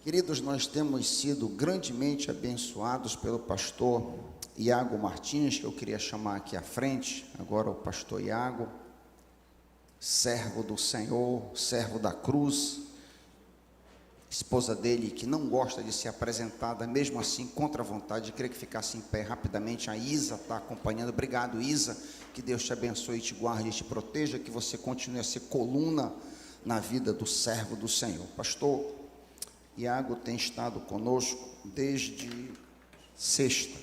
Queridos, nós temos sido grandemente abençoados pelo pastor Iago Martins, que eu queria chamar aqui à frente. Agora o pastor Iago, servo do Senhor, servo da cruz. Esposa dele, que não gosta de ser apresentada, mesmo assim, contra a vontade, queria que ficasse em pé rapidamente. A Isa está acompanhando. Obrigado, Isa. Que Deus te abençoe, te guarde e te proteja, que você continue a ser coluna na vida do servo do Senhor. Pastor Iago tem estado conosco desde sexta.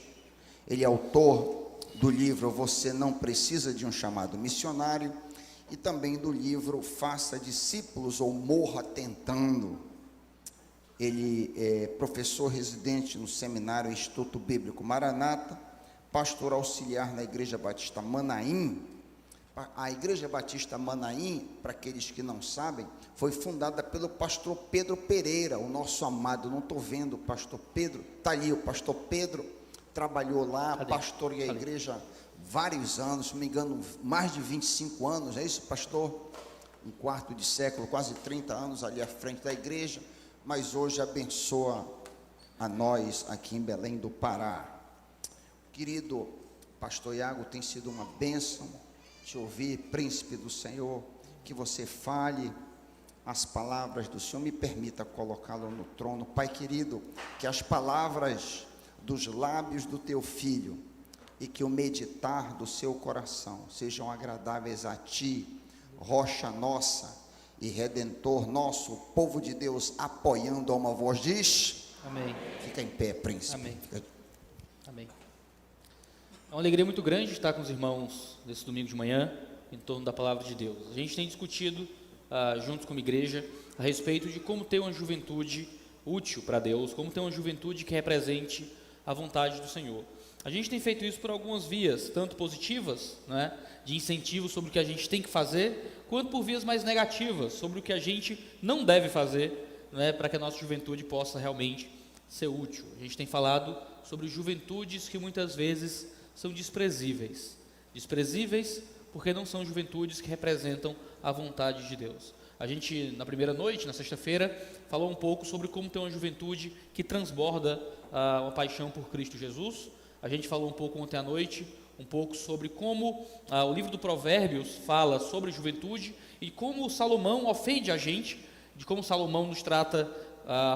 Ele é autor do livro Você Não Precisa de um Chamado Missionário e também do livro Faça Discípulos ou Morra Tentando. Ele é professor residente no Seminário Instituto Bíblico Maranata, pastor auxiliar na Igreja Batista Manaim. A Igreja Batista Manaim, para aqueles que não sabem, foi fundada pelo pastor Pedro Pereira, o nosso amado. Não estou vendo o pastor Pedro, está ali o pastor Pedro, trabalhou lá, pastoreou a igreja vários anos, se não me engano, mais de 25 anos, é isso, pastor? Um quarto de século, quase 30 anos ali à frente da igreja, mas hoje abençoa a nós aqui em Belém do Pará. Querido pastor Iago, tem sido uma bênção te ouvir, príncipe do Senhor, que você fale as palavras do Senhor, me permita colocá-lo no trono. Pai querido, que as palavras dos lábios do teu filho e que o meditar do seu coração sejam agradáveis a ti, rocha nossa e redentor nosso. O povo de Deus apoiando a uma voz diz amém. Fica em pé, príncipe. Amém. Amém. É uma alegria muito grande estar com os irmãos nesse domingo de manhã, em torno da palavra de Deus. A gente tem discutido, juntos como igreja, a respeito de como ter uma juventude útil para Deus, como ter uma juventude que represente a vontade do Senhor. A gente tem feito isso por algumas vias, tanto positivas, né, de incentivo sobre o que a gente tem que fazer, quanto por vias mais negativas, sobre o que a gente não deve fazer, né, para que a nossa juventude possa realmente ser útil. A gente tem falado sobre juventudes que muitas vezes são desprezíveis. Desprezíveis porque não são juventudes que representam a vontade de Deus. A gente, na primeira noite, na sexta-feira, falou um pouco sobre como ter uma juventude que transborda uma paixão por Cristo Jesus. A gente falou um pouco ontem à noite, um pouco sobre como o livro do Provérbios fala sobre juventude e como Salomão ofende a gente, de como Salomão nos trata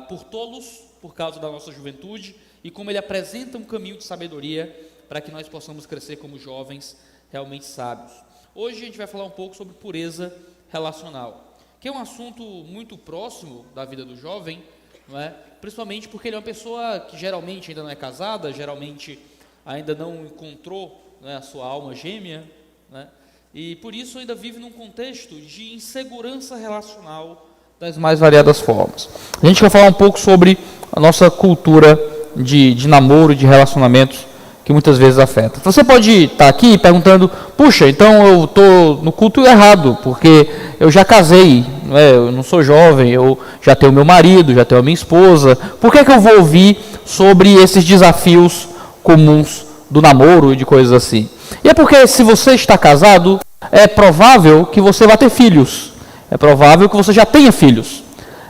por tolos por causa da nossa juventude e como ele apresenta um caminho de sabedoria para que nós possamos crescer como jovens realmente sábios. Hoje a gente vai falar um pouco sobre pureza relacional, que é um assunto muito próximo da vida do jovem, não é? Principalmente porque ele é uma pessoa que geralmente ainda não é casada, geralmente ainda não encontrou, né, a sua alma gêmea, né? E por isso ainda vive num contexto de insegurança relacional das mais variadas formas. A gente vai falar um pouco sobre a nossa cultura de namoro, de relacionamentos, que muitas vezes afeta. Você pode estar aqui perguntando, puxa, então eu estou no culto errado, porque eu já casei, né? Eu não sou jovem, eu já tenho meu marido, já tenho a minha esposa, por que eu vou ouvir sobre esses desafios comuns do namoro e de coisas assim? E é porque se você está casado, é provável que você vá ter filhos, é provável que você já tenha filhos,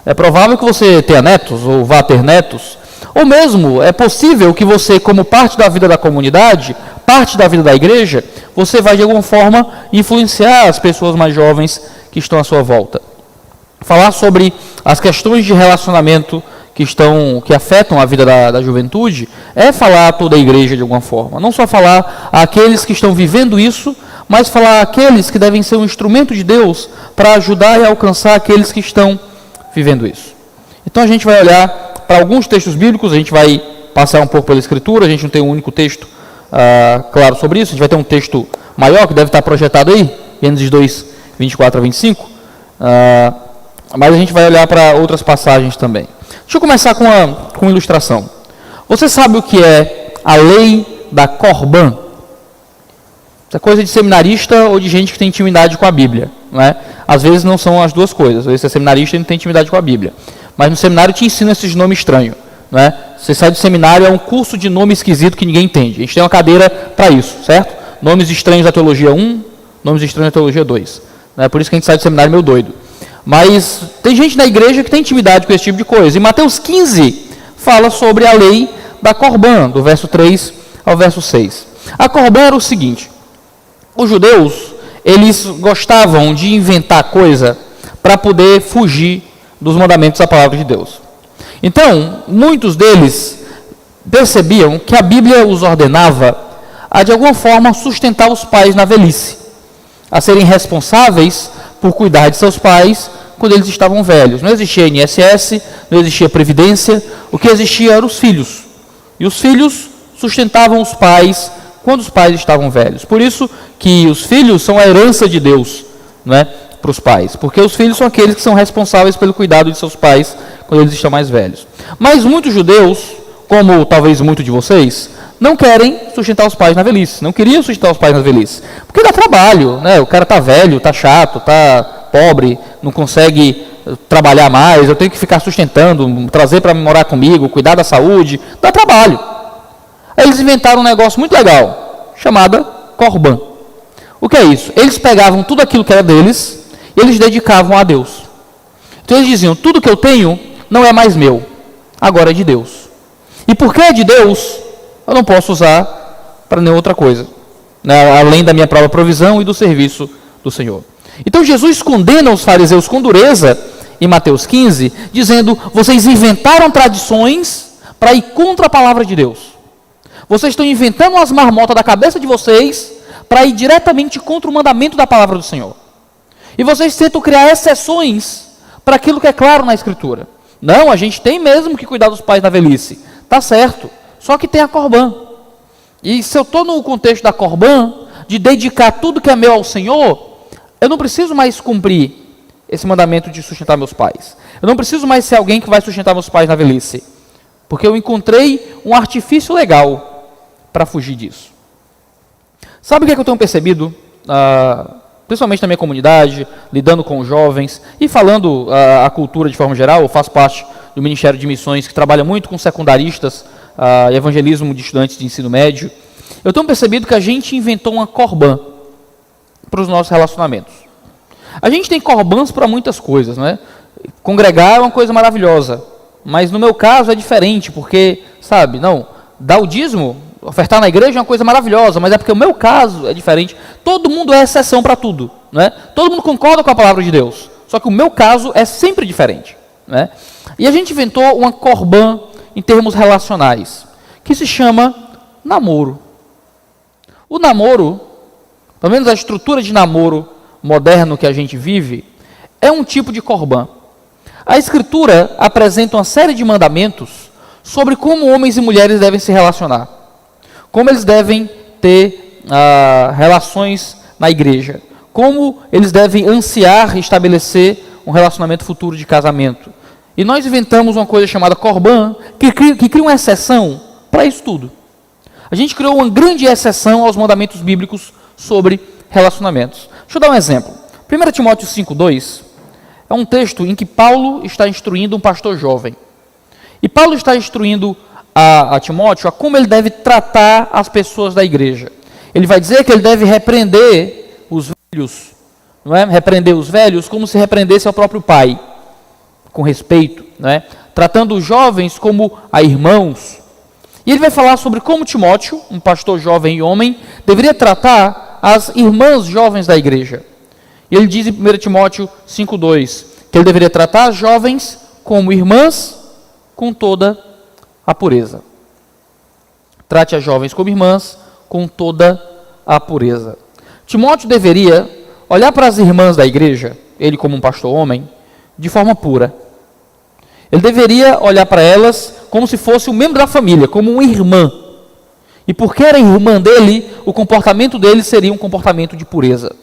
é provável que você tenha netos ou vá ter netos, ou mesmo é possível que você, como parte da vida da comunidade, parte da vida da igreja, você vai de alguma forma influenciar as pessoas mais jovens que estão à sua volta. Falar sobre as questões de relacionamento que afetam a vida da juventude é falar a toda a igreja de alguma forma. Não só falar àqueles que estão vivendo isso, mas falar àqueles que devem ser um instrumento de Deus para ajudar e alcançar aqueles que estão vivendo isso. Então a gente vai olhar para alguns textos bíblicos, a gente vai passar um pouco pela escritura, a gente não tem um único texto claro sobre isso, a gente vai ter um texto maior que deve estar projetado aí, Gênesis 2, 24 a 25, mas a gente vai olhar para outras passagens também. Deixa eu começar com uma ilustração. Você sabe o que é a lei da Corban? Isso é coisa de seminarista ou de gente que tem intimidade com a Bíblia, não é? Às vezes não são as duas coisas, às vezes você é seminarista e não tem intimidade com a Bíblia. Mas no seminário te ensina esses nomes estranhos, não é? Você sai do seminário, é um curso de nome esquisito que ninguém entende. A gente tem uma cadeira para isso, certo? Nomes estranhos da teologia 1, nomes estranhos da teologia 2. Não é por isso que a gente sai do seminário meio doido. Mas tem gente na igreja que tem intimidade com esse tipo de coisa. E Mateus 15 fala sobre a lei da Corbã, do verso 3 ao verso 6. A Corbã era o seguinte: os judeus, eles gostavam de inventar coisa para poder fugir dos mandamentos da palavra de Deus. Então, muitos deles percebiam que a Bíblia os ordenava a, de alguma forma, sustentar os pais na velhice, a serem responsáveis por cuidar de seus pais quando eles estavam velhos. Não existia INSS, não existia Previdência, o que existia eram os filhos. E os filhos sustentavam os pais quando os pais estavam velhos. Por isso que os filhos são a herança de Deus, não é, para os pais, porque os filhos são aqueles que são responsáveis pelo cuidado de seus pais quando eles estão mais velhos. Mas muitos judeus, como talvez muitos de vocês, não querem sustentar os pais na velhice, não queriam sustentar os pais na velhice, porque dá trabalho, né? O cara está velho, está chato, está pobre, não consegue trabalhar mais, eu tenho que ficar sustentando, trazer para morar comigo, cuidar da saúde, dá trabalho. Aí eles inventaram um negócio muito legal, chamado Corbã. O que é isso? Eles pegavam tudo aquilo que era deles e eles dedicavam a Deus. Então eles diziam: tudo que eu tenho não é mais meu, agora é de Deus. E porque é de Deus, eu não posso usar para nenhuma outra coisa, né, além da minha própria provisão e do serviço do Senhor. Então Jesus condena os fariseus com dureza em Mateus 15, dizendo: vocês inventaram tradições para ir contra a palavra de Deus. Vocês estão inventando umas marmotas da cabeça de vocês para ir diretamente contra o mandamento da palavra do Senhor. E vocês tentam criar exceções para aquilo que é claro na Escritura. Não, a gente tem mesmo que cuidar dos pais na velhice. Tá certo, só que tem a Corbã. E se eu estou no contexto da Corbã, de dedicar tudo que é meu ao Senhor, eu não preciso mais cumprir esse mandamento de sustentar meus pais. Eu não preciso mais ser alguém que vai sustentar meus pais na velhice. Porque eu encontrei um artifício legal para fugir disso. Sabe o que é que eu tenho percebido, principalmente na minha comunidade, lidando com os jovens e falando a cultura de forma geral? Eu faço parte do Ministério de Missões, que trabalha muito com secundaristas, evangelismo de estudantes de ensino médio. Eu tenho percebido que a gente inventou uma Corbã para os nossos relacionamentos. A gente tem Corbãs para muitas coisas, não é? Congregar é uma coisa maravilhosa, mas no meu caso é diferente, porque, sabe, não, dar o dízimo, ofertar na igreja é uma coisa maravilhosa, mas é porque o meu caso é diferente. Todo mundo é exceção para tudo, não é? Todo mundo concorda com a palavra de Deus, só que o meu caso é sempre diferente, não é? E a gente inventou uma Corbã em termos relacionais, que se chama namoro. O namoro, pelo menos a estrutura de namoro moderno que a gente vive, é um tipo de Corbã. A Escritura apresenta uma série de mandamentos sobre como homens e mulheres devem se relacionar, como eles devem ter relações na igreja, como eles devem ansiar estabelecer um relacionamento futuro de casamento. E nós inventamos uma coisa chamada Corbã, que cria uma exceção para isso tudo. A gente criou uma grande exceção aos mandamentos bíblicos sobre relacionamentos. Deixa eu dar um exemplo. 1 Timóteo 5,2 é um texto em que Paulo está instruindo um pastor jovem. E Paulo está instruindo a Timóteo a como ele deve tratar as pessoas da igreja. Ele vai dizer que ele deve repreender os velhos, não é? Repreender os velhos como se repreendesse ao próprio pai, com respeito, não é? Tratando os jovens como a irmãos. E ele vai falar sobre como Timóteo, um pastor jovem e homem, deveria tratar as irmãs jovens da igreja. E ele diz em 1 Timóteo 5,2 que ele deveria tratar as jovens como irmãs com toda a pureza. Trate as jovens como irmãs com toda a pureza. Timóteo deveria olhar para as irmãs da igreja, ele como um pastor homem, de forma pura. Ele deveria olhar para elas como se fosse um membro da família, como uma irmã. E porque era irmã dele, o comportamento dele seria um comportamento de pureza.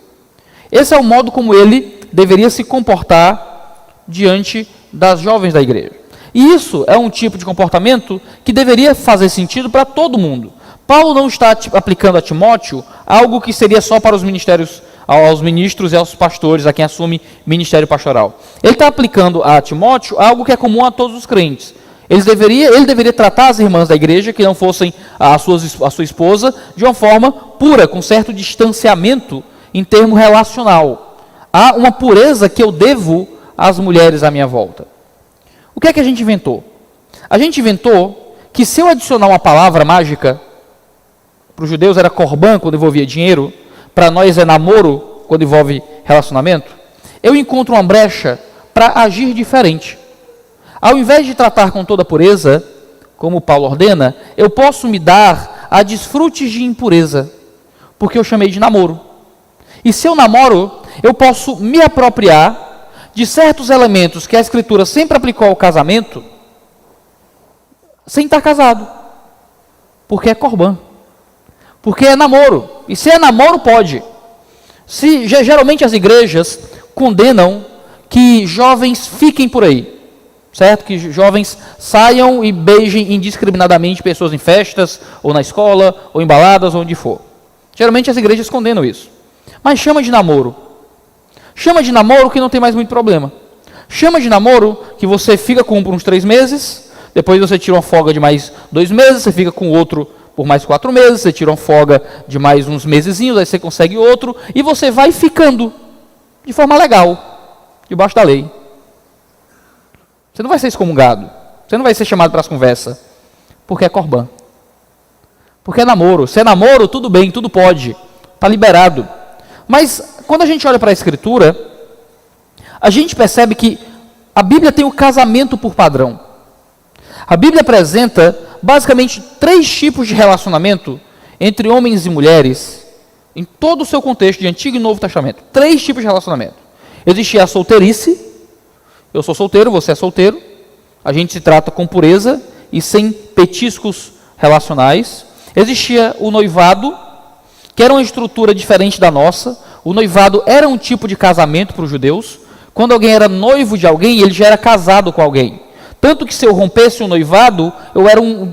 Esse é o modo como ele deveria se comportar diante das jovens da igreja. E isso é um tipo de comportamento que deveria fazer sentido para todo mundo. Paulo não está aplicando a Timóteo algo que seria só para os ministérios, aos ministros e aos pastores, a quem assume ministério pastoral. Ele está aplicando a Timóteo algo que é comum a todos os crentes. Ele deveria tratar as irmãs da igreja, que não fossem a sua esposa, de uma forma pura, com certo distanciamento em termo relacional. Há uma pureza que eu devo as mulheres à minha volta. O que é que a gente inventou? A gente inventou que se eu adicionar uma palavra mágica, para os judeus era korban quando envolvia dinheiro, para nós é namoro quando envolve relacionamento, eu encontro uma brecha para agir diferente. Ao invés de tratar com toda pureza, como Paulo ordena, eu posso me dar a desfrutes de impureza, porque eu chamei de namoro. E se eu namoro, eu posso me apropriar de certos elementos que a Escritura sempre aplicou ao casamento, sem estar casado, porque é korban, porque é namoro. E se é namoro, pode. Geralmente as igrejas condenam que jovens fiquem por aí, certo? Que jovens saiam e beijem indiscriminadamente pessoas em festas, ou na escola, ou em baladas, ou onde for. Geralmente as igrejas condenam isso. Mas chama de namoro. Chama de namoro que não tem mais muito problema. Chama de namoro que você fica com um por uns 3 meses, depois você tira uma folga de mais 2 meses, você fica com o outro por mais 4 meses, você tira uma folga de mais uns mesezinhos, aí você consegue outro, e você vai ficando de forma legal, debaixo da lei. Você não vai ser excomungado, você não vai ser chamado para as conversas, porque é korban. Porque é namoro. Se é namoro, tudo bem, tudo pode, está liberado. Mas quando a gente olha para a Escritura, a gente percebe que a Bíblia tem o casamento por padrão. A Bíblia apresenta basicamente 3 tipos de relacionamento entre homens e mulheres, em todo o seu contexto de Antigo e Novo Testamento. 3 tipos de relacionamento. Existia a solteirice, eu sou solteiro, você é solteiro, a gente se trata com pureza e sem petiscos relacionais. Existia o noivado, que era uma estrutura diferente da nossa. O noivado era um tipo de casamento para os judeus. Quando alguém era noivo de alguém, ele já era casado com alguém. Tanto que se eu rompesse um noivado,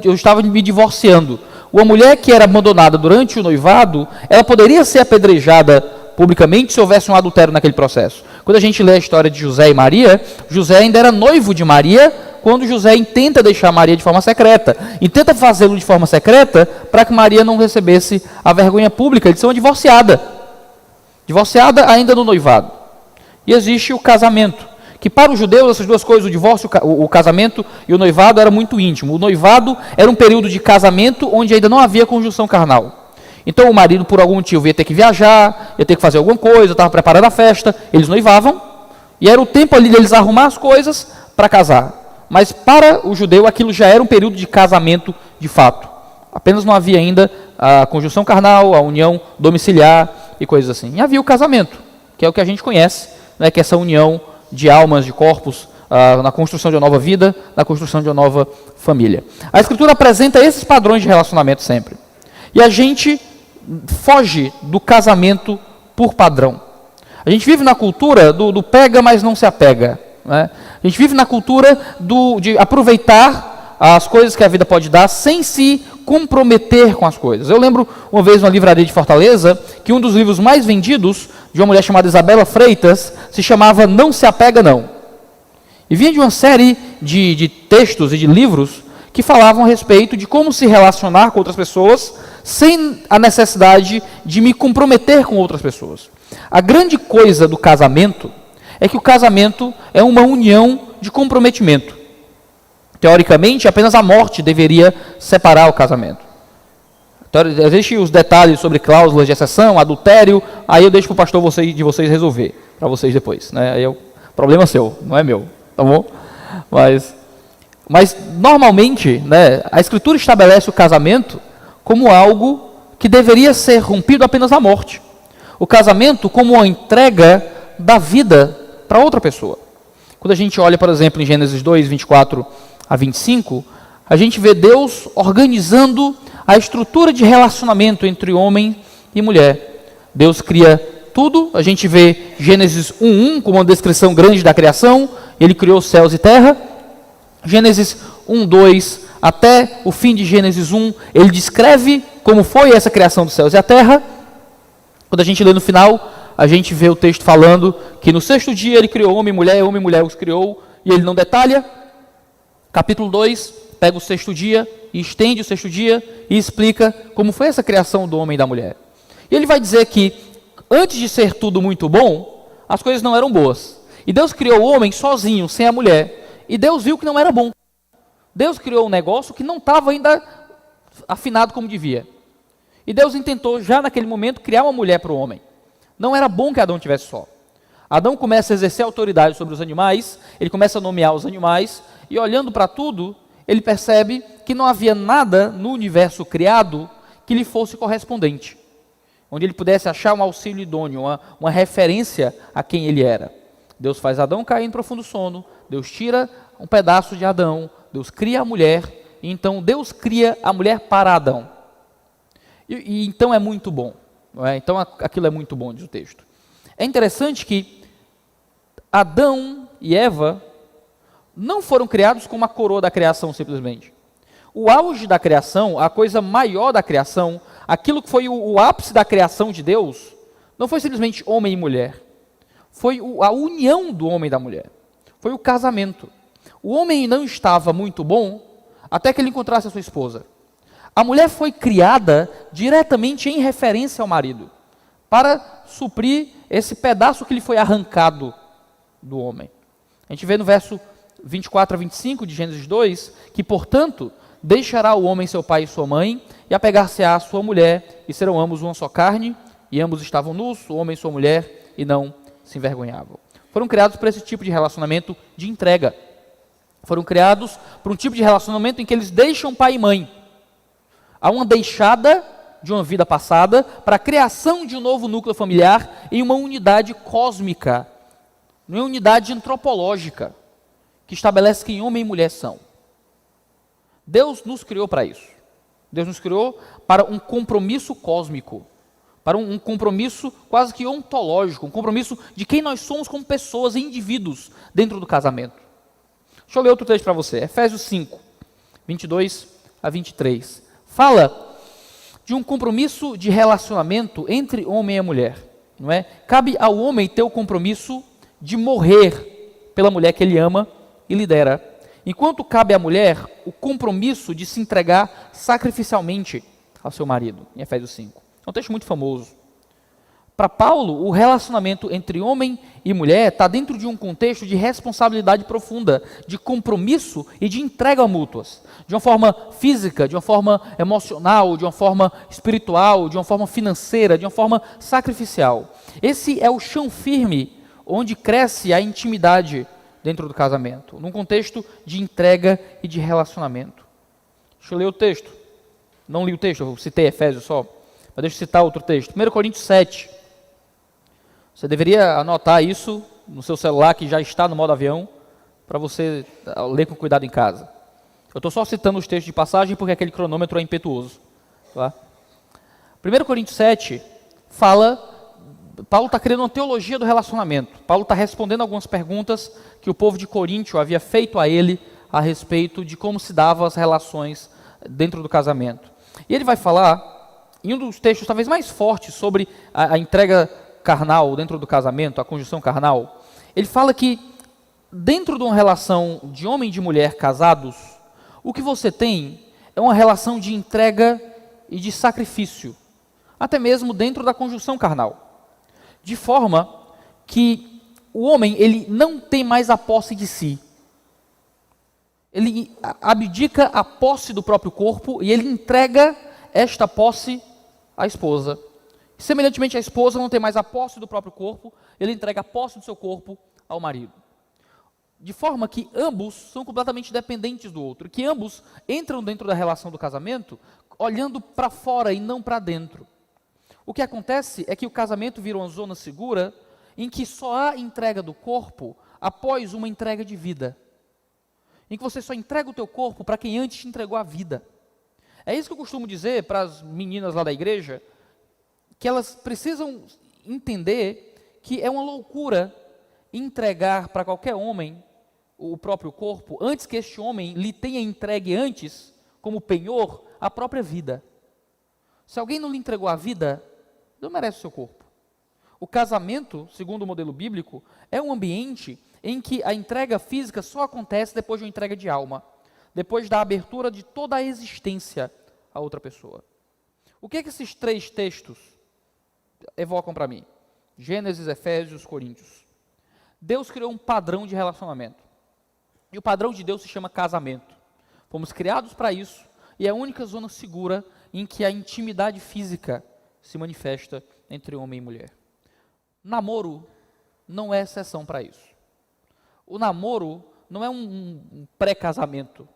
eu estava me divorciando. Uma mulher que era abandonada durante o noivado, ela poderia ser apedrejada publicamente se houvesse um adultério naquele processo. Quando a gente lê a história de José e Maria, José ainda era noivo de Maria, quando José intenta deixar Maria de forma secreta. E tenta fazê-lo de forma secreta para que Maria não recebesse a vergonha pública de ser uma divorciada. Divorciada ainda no noivado. E existe o casamento, que para os judeus essas duas coisas, o divórcio, o casamento e o noivado, era muito íntimo. O noivado era um período de casamento onde ainda não havia conjunção carnal. Então o marido, por algum motivo, ia ter que viajar, ia ter que fazer alguma coisa, estava preparando a festa, eles noivavam, e era o tempo ali deles arrumar as coisas para casar. Mas para o judeu aquilo já era um período de casamento de fato. Apenas não havia ainda a conjunção carnal, a união domiciliar e coisas assim. E havia o casamento, que é o que a gente conhece, né, que é essa união de almas, de corpos, na construção de uma nova vida, na construção de uma nova família. A Escritura apresenta esses padrões de relacionamento sempre. E a gente foge do casamento por padrão. A gente vive na cultura do pega, mas não se apega. Né? A gente vive na cultura de aproveitar as coisas que a vida pode dar sem se comprometer com as coisas. Eu lembro uma vez numa livraria de Fortaleza que um dos livros mais vendidos de uma mulher chamada Isabela Freitas se chamava Não Se Apega Não. E vinha de uma série de textos e de livros que falavam a respeito de como se relacionar com outras pessoas sem a necessidade de me comprometer com outras pessoas. A grande coisa do casamento é que o casamento é uma união de comprometimento. Teoricamente, apenas a morte deveria separar o casamento. Existem os detalhes sobre cláusulas de exceção, adultério, aí eu deixo para o pastor de vocês resolver, para vocês depois. Né? Aí é o problema seu, não é meu, tá bom? Mas normalmente, né, a Escritura estabelece o casamento como algo que deveria ser rompido apenas à morte. O casamento como uma entrega da vida para outra pessoa. Quando a gente olha, por exemplo, em Gênesis 2, 24 a 25, a gente vê Deus organizando a estrutura de relacionamento entre homem e mulher. Deus cria tudo, a gente vê Gênesis 1:1 como uma descrição grande da criação, ele criou céus e terra. Gênesis 1:2 até o fim de Gênesis 1, ele descreve como foi essa criação dos céus e a terra. Quando a gente lê no final, a gente vê o texto falando que no 6º dia ele criou homem e mulher os criou, e ele não detalha. Capítulo 2, pega o 6º dia e estende o 6º dia e explica como foi essa criação do homem e da mulher. E ele vai dizer que antes de ser tudo muito bom, as coisas não eram boas. E Deus criou o homem sozinho, sem a mulher. E Deus viu que não era bom. Deus criou um negócio que não estava ainda afinado como devia. E Deus intentou, já naquele momento, criar uma mulher para o homem. Não era bom que Adão tivesse só. Adão começa a exercer autoridade sobre os animais, ele começa a nomear os animais, e olhando para tudo, ele percebe que não havia nada no universo criado que lhe fosse correspondente, onde ele pudesse achar um auxílio idôneo, uma referência a quem ele era. Deus faz Adão cair em profundo sono, Deus tira um pedaço de Adão, Deus cria a mulher, e então Deus cria a mulher para Adão. E então é muito bom, não é? Então aquilo é muito bom, diz o texto. É interessante que Adão e Eva não foram criados com uma coroa da criação simplesmente. O auge da criação, a coisa maior da criação, aquilo que foi o ápice da criação de Deus, não foi simplesmente homem e mulher. Foi a união do homem e da mulher. Foi o casamento. O homem não estava muito bom até que ele encontrasse a sua esposa. A mulher foi criada diretamente em referência ao marido, para suprir esse pedaço que lhe foi arrancado do homem. A gente vê no verso 24 a 25 de Gênesis 2, que, portanto, deixará o homem seu pai e sua mãe, e apegar-se-á à sua mulher, e serão ambos uma só carne, e ambos estavam nus, o homem e sua mulher, e não se envergonhavam. Foram criados para esse tipo de relacionamento de entrega. Foram criados para um tipo de relacionamento em que eles deixam pai e mãe. Há uma deixada de uma vida passada para a criação de um novo núcleo familiar em uma unidade cósmica, não é uma unidade antropológica, que estabelece quem homem e mulher são. Deus nos criou para isso. Deus nos criou para um compromisso cósmico, para um compromisso quase que ontológico, um compromisso de quem nós somos como pessoas e indivíduos dentro do casamento. Deixa eu ler outro texto para você, Efésios 5, 22 a 23. Fala de um compromisso de relacionamento entre homem e mulher, não é? Cabe ao homem ter o compromisso de morrer pela mulher que ele ama e lidera, enquanto cabe à mulher o compromisso de se entregar sacrificialmente ao seu marido, em Efésios 5. É um texto muito famoso. Para Paulo, o relacionamento entre homem e mulher está dentro de um contexto de responsabilidade profunda, de compromisso e de entrega mútuas, de uma forma física, de uma forma emocional, de uma forma espiritual, de uma forma financeira, de uma forma sacrificial. Esse é o chão firme onde cresce a intimidade dentro do casamento, num contexto de entrega e de relacionamento. Deixa eu ler o texto. Não li o texto, eu citei Efésios só, mas deixa eu citar outro texto. 1 Coríntios 7. Você deveria anotar isso no seu celular, que já está no modo avião, para você ler com cuidado em casa. Eu estou só citando os textos de passagem porque aquele cronômetro é impetuoso. Tá? 1 Coríntios 7 fala... Paulo está criando uma teologia do relacionamento. Paulo está respondendo algumas perguntas que o povo de Coríntio havia feito a ele a respeito de como se davam as relações dentro do casamento. E ele vai falar, em um dos textos talvez mais fortes sobre a entrega carnal dentro do casamento, a conjunção carnal, ele fala que dentro de uma relação de homem e de mulher casados, o que você tem é uma relação de entrega e de sacrifício, até mesmo dentro da conjunção carnal. De forma que o homem ele não tem mais a posse de si. Ele abdica a posse do próprio corpo e ele entrega esta posse à esposa. Semelhantemente, a esposa não tem mais a posse do próprio corpo, ele entrega a posse do seu corpo ao marido. De forma que ambos são completamente dependentes do outro, que ambos entram dentro da relação do casamento olhando para fora e não para dentro. O que acontece é que o casamento vira uma zona segura em que só há entrega do corpo após uma entrega de vida. Em que você só entrega o teu corpo para quem antes te entregou a vida. É isso que eu costumo dizer para as meninas lá da igreja, que elas precisam entender que é uma loucura entregar para qualquer homem o próprio corpo antes que este homem lhe tenha entregue antes, como penhor, a própria vida. Se alguém não lhe entregou a vida, não merece o seu corpo. O casamento, segundo o modelo bíblico, é um ambiente em que a entrega física só acontece depois de uma entrega de alma, depois da abertura de toda a existência a outra pessoa. O que é que esses três textos evocam para mim? Gênesis, Efésios, Coríntios. Deus criou um padrão de relacionamento. E o padrão de Deus se chama casamento. Fomos criados para isso, e é a única zona segura em que a intimidade física se manifesta entre homem e mulher. Namoro não é exceção para isso. O namoro não é um pré-casamento,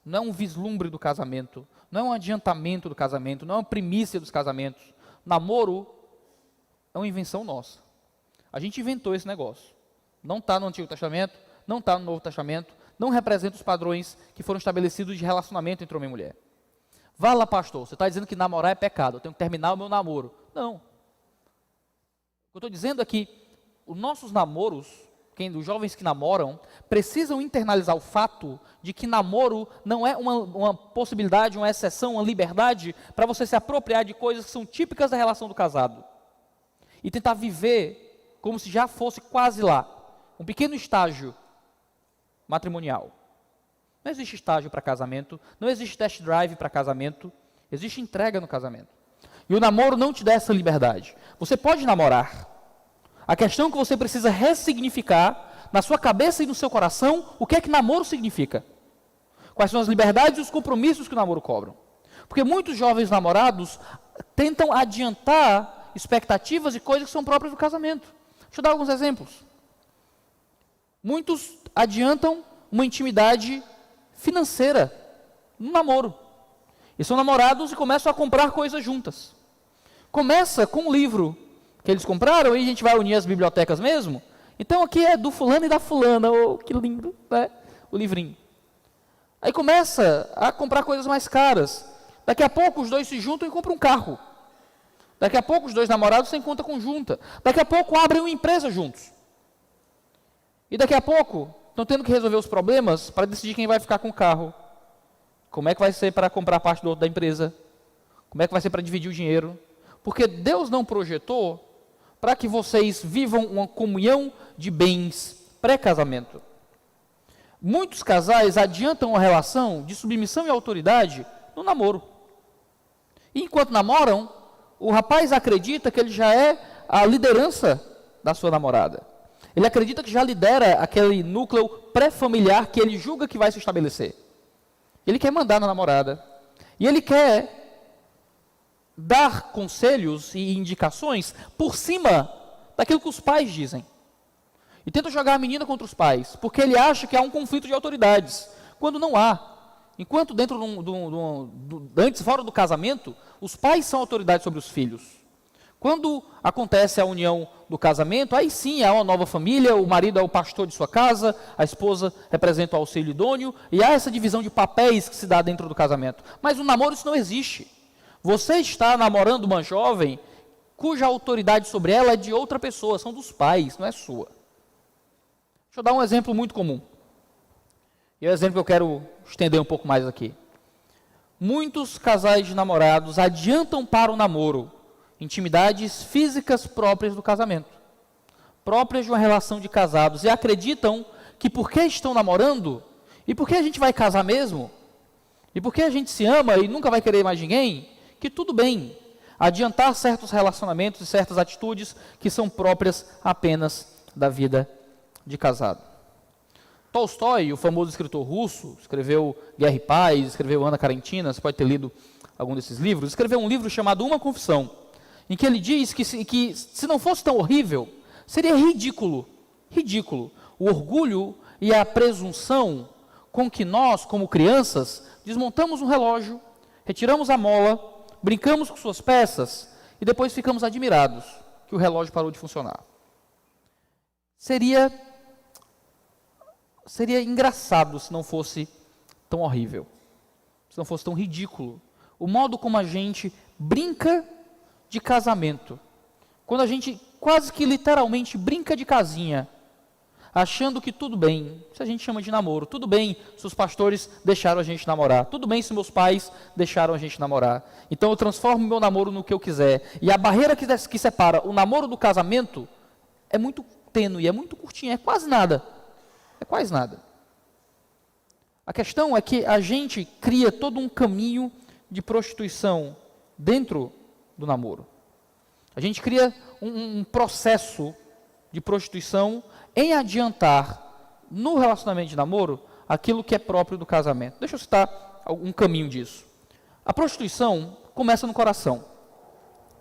não é um vislumbre do casamento, não é um adiantamento do casamento, não é uma primícia dos casamentos. Namoro é uma invenção nossa. A gente inventou esse negócio. Não está no Antigo Testamento, não está no Novo Testamento, não representa os padrões que foram estabelecidos de relacionamento entre homem e mulher. Vá lá, pastor, você está dizendo que namorar é pecado, eu tenho que terminar o meu namoro. Não. O que eu estou dizendo é que os nossos namoros, os jovens que namoram, precisam internalizar o fato de que namoro não é uma possibilidade, uma exceção, uma liberdade para você se apropriar de coisas que são típicas da relação do casado. E tentar viver como se já fosse quase lá. Um pequeno estágio matrimonial. Não existe estágio para casamento, não existe test drive para casamento, existe entrega no casamento. E o namoro não te dá essa liberdade. Você pode namorar. A questão é que você precisa ressignificar na sua cabeça e no seu coração o que é que namoro significa. Quais são as liberdades e os compromissos que o namoro cobra. Porque muitos jovens namorados tentam adiantar expectativas e coisas que são próprias do casamento. Deixa eu dar alguns exemplos. Muitos adiantam uma intimidade financeira no namoro. E são namorados e começam a comprar coisas juntas. Começa com um livro que eles compraram, e a gente vai unir as bibliotecas mesmo. Então aqui é do fulano e da fulana, oh, que lindo, né? O livrinho. Aí começa a comprar coisas mais caras. Daqui a pouco os dois se juntam e compram um carro. Daqui a pouco os dois namorados têm conta conjunta. Daqui a pouco abrem uma empresa juntos. E daqui a pouco estão tendo que resolver os problemas para decidir quem vai ficar com o carro. Como é que vai ser para comprar parte do outro da empresa? Como é que vai ser para dividir o dinheiro? Porque Deus não projetou para que vocês vivam uma comunhão de bens pré-casamento. Muitos casais adiantam a relação de submissão e autoridade no namoro. E enquanto namoram, o rapaz acredita que ele já é a liderança da sua namorada. Ele acredita que já lidera aquele núcleo pré-familiar que ele julga que vai se estabelecer. Ele quer mandar na namorada. E ele quer dar conselhos e indicações por cima daquilo que os pais dizem. E tenta jogar a menina contra os pais, porque ele acha que há um conflito de autoridades, quando não há. Enquanto antes, fora do casamento, os pais são autoridades sobre os filhos. Quando acontece a união do casamento, aí sim há uma nova família, o marido é o pastor de sua casa, a esposa representa o auxílio idôneo, e há essa divisão de papéis que se dá dentro do casamento. Mas no namoro isso não existe. Você está namorando uma jovem cuja autoridade sobre ela é de outra pessoa, são dos pais, não é sua. Deixa eu dar um exemplo muito comum. E é o exemplo que eu quero estender um pouco mais aqui. Muitos casais de namorados adiantam para o namoro intimidades físicas próprias do casamento, próprias de uma relação de casados, e acreditam que porque estão namorando, e porque a gente vai casar mesmo, e porque a gente se ama e nunca vai querer mais ninguém, que tudo bem adiantar certos relacionamentos e certas atitudes que são próprias apenas da vida de casado. Tolstói, o famoso escritor russo, escreveu Guerra e Paz, escreveu Ana Karenina, você pode ter lido algum desses livros, escreveu um livro chamado Uma Confissão, em que ele diz que se não fosse tão horrível, seria ridículo, o orgulho e a presunção com que nós, como crianças, desmontamos um relógio, retiramos a mola, brincamos com suas peças e depois ficamos admirados que o relógio parou de funcionar. Seria engraçado se não fosse tão horrível, se não fosse tão ridículo. O modo como a gente brinca de casamento, quando a gente quase que literalmente brinca de casinha, achando que tudo bem, se a gente chama de namoro, tudo bem se os pastores deixaram a gente namorar, tudo bem se meus pais deixaram a gente namorar, então eu transformo meu namoro no que eu quiser, e a barreira que separa o namoro do casamento é muito tênue, é muito curtinha, é quase nada. A questão é que a gente cria todo um caminho de prostituição dentro do namoro. A gente cria um processo de prostituição em adiantar no relacionamento de namoro aquilo que é próprio do casamento. Deixa eu citar um caminho disso. A prostituição começa no coração,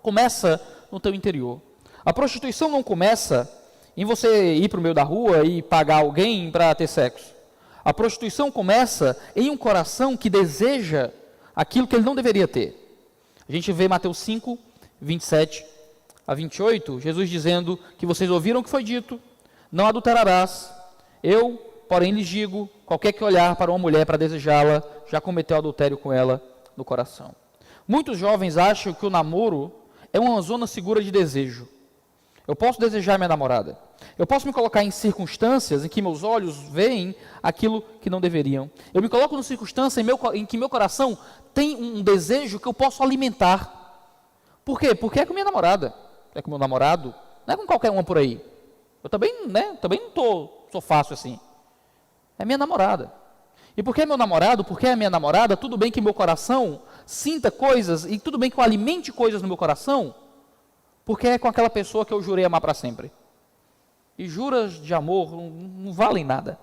começa no teu interior. A prostituição não começa em você ir para o meio da rua e pagar alguém para ter sexo. A prostituição começa em um coração que deseja aquilo que ele não deveria ter. A gente vê Mateus 5, 27 a 28, Jesus dizendo que vocês ouviram o que foi dito, não adulterarás. Eu, porém, lhes digo, qualquer que olhar para uma mulher para desejá-la, já cometeu adultério com ela no coração. Muitos jovens acham que o namoro é uma zona segura de desejo. Eu posso desejar minha namorada. Eu posso me colocar em circunstâncias em que meus olhos veem aquilo que não deveriam. Eu me coloco em circunstâncias em que meu coração tem um desejo que eu posso alimentar. Por quê? Porque é com minha namorada, é com meu namorado, não é com qualquer uma por aí. Eu também não sou fácil assim. É minha namorada. E porque é meu namorado, porque é minha namorada, tudo bem que meu coração sinta coisas, e tudo bem que eu alimente coisas no meu coração, porque é com aquela pessoa que eu jurei amar para sempre. E juras de amor não valem nada.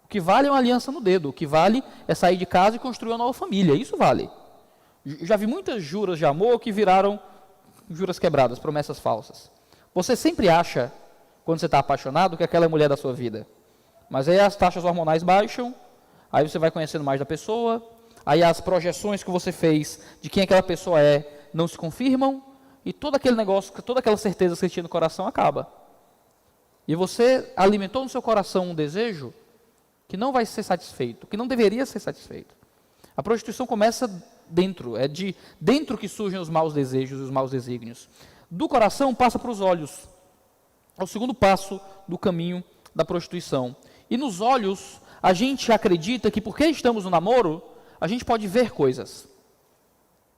O que vale é uma aliança no dedo. O que vale é sair de casa e construir uma nova família. Isso vale. Já vi muitas juras de amor que viraram juras quebradas, promessas falsas. Você sempre acha, quando você está apaixonado, que aquela é a mulher da sua vida. Mas aí as taxas hormonais baixam, aí você vai conhecendo mais da pessoa, aí as projeções que você fez de quem aquela pessoa é não se confirmam, e todo aquele negócio, toda aquela certeza que você tinha no coração acaba. E você alimentou no seu coração um desejo que não vai ser satisfeito, que não deveria ser satisfeito. A prostituição começa dentro, é de dentro que surgem os maus desejos e os maus desígnios. Do coração passa para os olhos. É o segundo passo do caminho da prostituição. E nos olhos, a gente acredita que porque estamos no namoro, a gente pode ver coisas.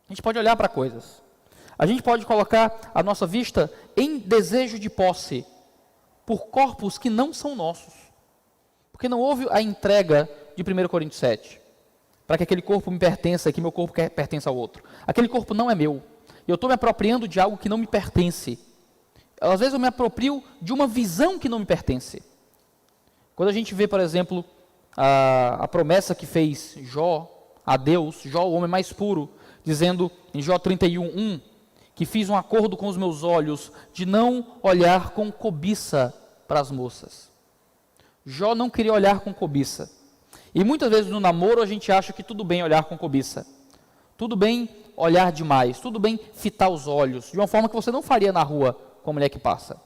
A gente pode olhar para coisas. A gente pode colocar a nossa vista em desejo de posse por corpos que não são nossos. Porque não houve a entrega de 1 Coríntios 7. Para que aquele corpo me pertença, que meu corpo pertença ao outro. Aquele corpo não é meu. Eu estou me apropriando de algo que não me pertence. Às vezes eu me aproprio de uma visão que não me pertence. Quando a gente vê, por exemplo, a promessa que fez Jó a Deus, Jó, o homem mais puro, dizendo em Jó 31:1, que fiz um acordo com os meus olhos de não olhar com cobiça para as moças. Jó não queria olhar com cobiça. E muitas vezes no namoro a gente acha que tudo bem olhar com cobiça. Tudo bem olhar demais, tudo bem fitar os olhos, de uma forma que você não faria na rua com a mulher que passa.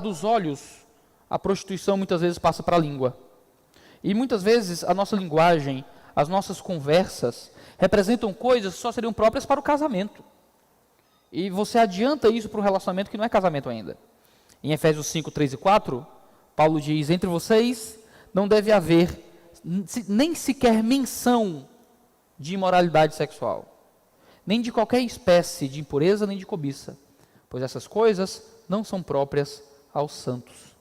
Dos olhos, a prostituição muitas vezes passa para a língua. E muitas vezes a nossa linguagem, as nossas conversas, representam coisas que só seriam próprias para o casamento. E você adianta isso para um relacionamento que não é casamento ainda. Em Efésios 5, 3 e 4, Paulo diz, entre vocês não deve haver nem sequer menção de imoralidade sexual, nem de qualquer espécie de impureza, nem de cobiça, pois essas coisas não são próprias aos santos.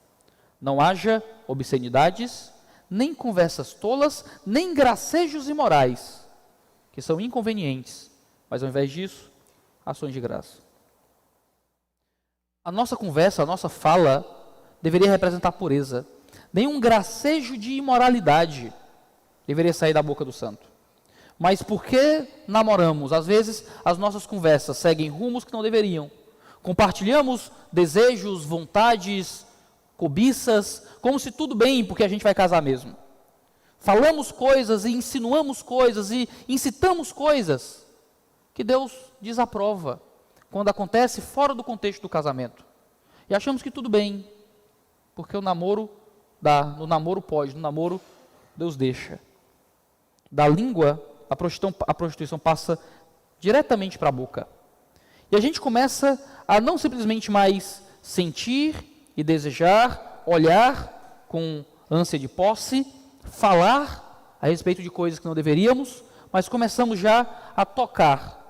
Não haja obscenidades, nem conversas tolas, nem gracejos imorais, que são inconvenientes, mas ao invés disso, ações de graça. A nossa conversa, a nossa fala, deveria representar pureza. Nenhum gracejo de imoralidade deveria sair da boca do santo. Mas porque namoramos, às vezes as nossas conversas seguem rumos que não deveriam. Compartilhamos desejos, vontades, cobiças, como se tudo bem, porque a gente vai casar mesmo. Falamos coisas e insinuamos coisas e incitamos coisas que Deus desaprova quando acontece fora do contexto do casamento. E achamos que tudo bem, porque o namoro dá, no namoro pode, no namoro Deus deixa. Da língua, a prostituição passa diretamente para a boca. E a gente começa a não simplesmente mais sentir e desejar, olhar com ânsia de posse, falar a respeito de coisas que não deveríamos, mas começamos já a tocar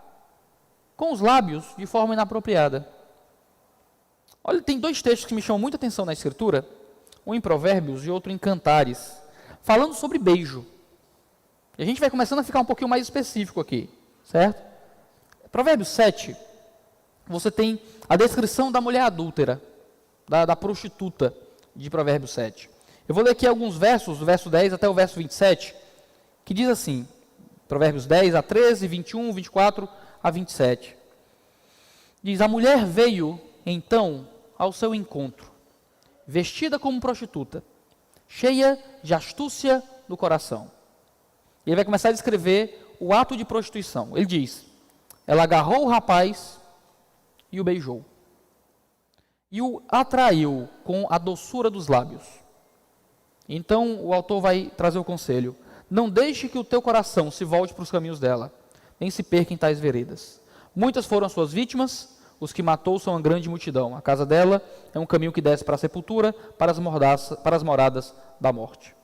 com os lábios de forma inapropriada. Olha, tem dois textos que me chamam muita atenção na Escritura, um em Provérbios e outro em Cantares, falando sobre beijo. E a gente vai começando a ficar um pouquinho mais específico aqui, certo? Provérbios 7, você tem a descrição da mulher adúltera, da prostituta de Provérbios 7. Eu vou ler aqui alguns versos, do verso 10 até o verso 27, que diz assim, Provérbios 10 a 13, 21, 24 a 27. Diz, a mulher veio, então, ao seu encontro, vestida como prostituta, cheia de astúcia no coração. E ele vai começar a descrever o ato de prostituição. Ele diz, ela agarrou o rapaz e o beijou, e o atraiu com a doçura dos lábios. Então o autor vai trazer o conselho, não deixe que o teu coração se volte para os caminhos dela, nem se perca em tais veredas. Muitas foram as suas vítimas, os que matou são uma grande multidão. A casa dela é um caminho que desce para a sepultura, para as moradas da morte.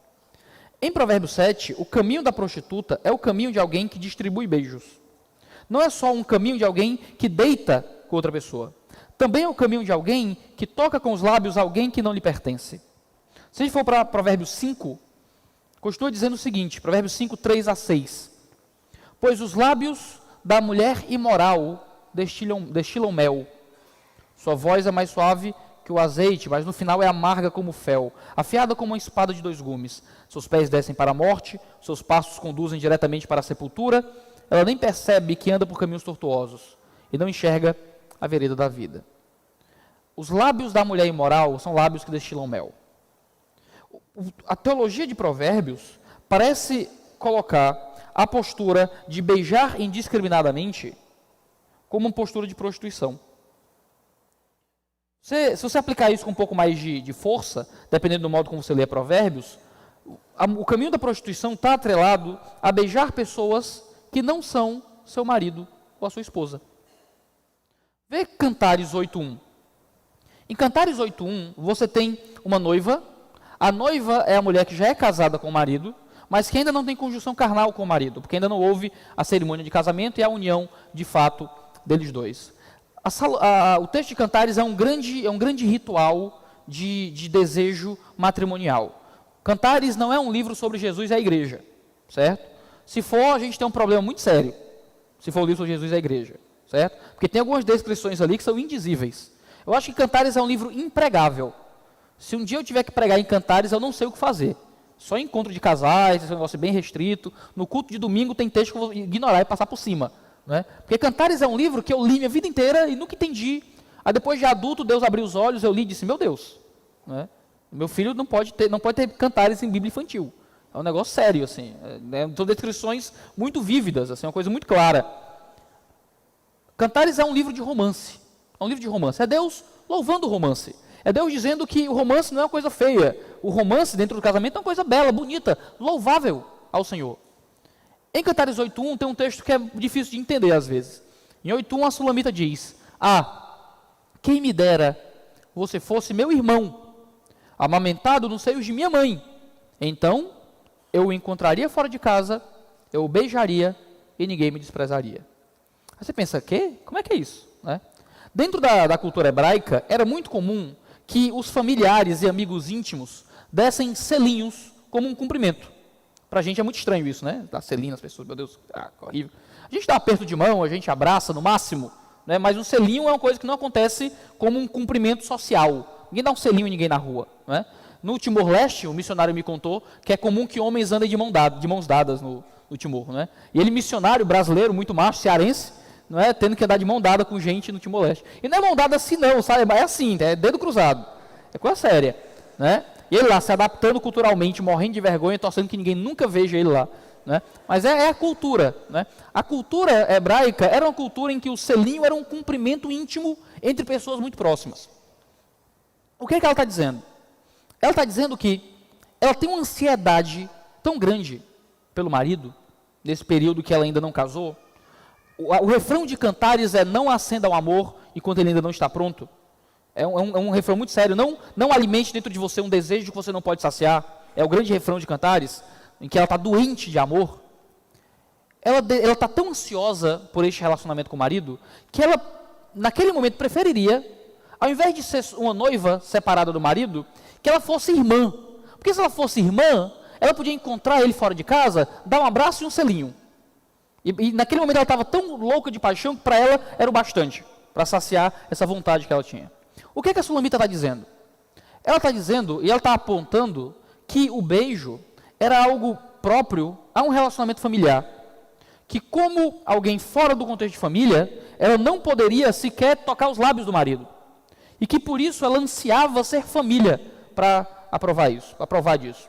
Em Provérbios 7, o caminho da prostituta é o caminho de alguém que distribui beijos. Não é só um caminho de alguém que deita com outra pessoa. Também é o caminho de alguém que toca com os lábios alguém que não lhe pertence. Se a gente for para Provérbios 5, continua dizendo o seguinte, Provérbios 5, 3 a 6. Pois os lábios da mulher imoral destilam mel. Sua voz é mais suave que o azeite, mas no final é amarga como fel, afiada como uma espada de 2 gumes. Seus pés descem para a morte, seus passos conduzem diretamente para a sepultura. Ela nem percebe que anda por caminhos tortuosos e não enxerga a vereda da vida. Os lábios da mulher imoral são lábios que destilam mel. A teologia de Provérbios parece colocar a postura de beijar indiscriminadamente como uma postura de prostituição. Se você aplicar isso com um pouco mais de força, dependendo do modo como você lê Provérbios, o caminho da prostituição está atrelado a beijar pessoas que não são seu marido ou a sua esposa. Vê Cantares 8.1. Em Cantares 8.1, você tem uma noiva. A noiva é a mulher que já é casada com o marido, mas que ainda não tem conjunção carnal com o marido, porque ainda não houve a cerimônia de casamento e a união, de fato, deles dois. O texto de Cantares é um grande ritual de desejo matrimonial. Cantares não é um livro sobre Jesus e a igreja, certo? Se for, a gente tem um problema muito sério, se for o livro sobre Jesus e a igreja, certo? Porque tem algumas descrições ali que são indizíveis. Eu acho que Cantares é um livro impregável. Se um dia eu tiver que pregar em Cantares, eu não sei o que fazer. Só encontro de casais, esse negócio bem restrito. No culto de domingo tem texto que eu vou ignorar e passar por cima. Né? Porque Cantares é um livro que eu li minha vida inteira e nunca entendi. Aí depois de adulto, Deus abriu os olhos, eu li e disse, meu Deus, né? Meu filho não pode ter Cantares em Bíblia infantil. É um negócio sério, assim. São descrições muito vívidas, assim, uma coisa muito clara. Cantares é um livro de romance. É um livro de romance. É Deus louvando o romance. É Deus dizendo que o romance não é uma coisa feia. O romance dentro do casamento é uma coisa bela, bonita, louvável ao Senhor. Em Cantares 8.1 tem um texto que é difícil de entender às vezes. Em 8.1 a Sulamita diz, quem me dera você fosse meu irmão, amamentado nos seios de minha mãe. Então, eu o encontraria fora de casa, eu o beijaria e ninguém me desprezaria. Aí você pensa, quê? Como é que é isso? Né? Dentro da cultura hebraica, era muito comum que os familiares e amigos íntimos dessem selinhos como um cumprimento. Para a gente é muito estranho isso, né? Dar selinho nas pessoas, meu Deus, horrível. A gente dá aperto de mão, a gente abraça no máximo, né? Mas um selinho é uma coisa que não acontece como um cumprimento social. Ninguém dá um selinho em ninguém na rua. Né? No Timor-Leste, o missionário me contou que é comum que homens andem de mãos dadas no Timor. Né? E ele, missionário brasileiro, muito macho, cearense, não é? Tendo que andar de mão dada com gente no Timor-Leste. E não é mão dada assim não, sabe? É assim, é dedo cruzado. É coisa séria. Né? E ele lá, se adaptando culturalmente, morrendo de vergonha, torcendo que ninguém nunca veja ele lá. Né? Mas é a cultura. Né? A cultura hebraica era uma cultura em que o selinho era um cumprimento íntimo entre pessoas muito próximas. O que é que ela está dizendo? Ela está dizendo que ela tem uma ansiedade tão grande pelo marido, nesse período que ela ainda não casou. O refrão de Cantares é não acenda o amor enquanto ele ainda não está pronto. É um refrão muito sério. Não alimente dentro de você um desejo que você não pode saciar. É o grande refrão de Cantares, em que ela está doente de amor. Ela está tão ansiosa por este relacionamento com o marido, que ela, naquele momento, preferiria, ao invés de ser uma noiva separada do marido, que ela fosse irmã. Porque se ela fosse irmã, ela podia encontrar ele fora de casa, dar um abraço e um selinho. E naquele momento ela estava tão louca de paixão que para ela era o bastante, para saciar essa vontade que ela tinha. O que é que a Sulamita está dizendo? ela está dizendo, e ela está apontando, que o beijo era algo próprio a um relacionamento familiar. Que como alguém fora do contexto de família, ela não poderia sequer tocar os lábios do marido. E que por isso ela ansiava ser família para provar disso.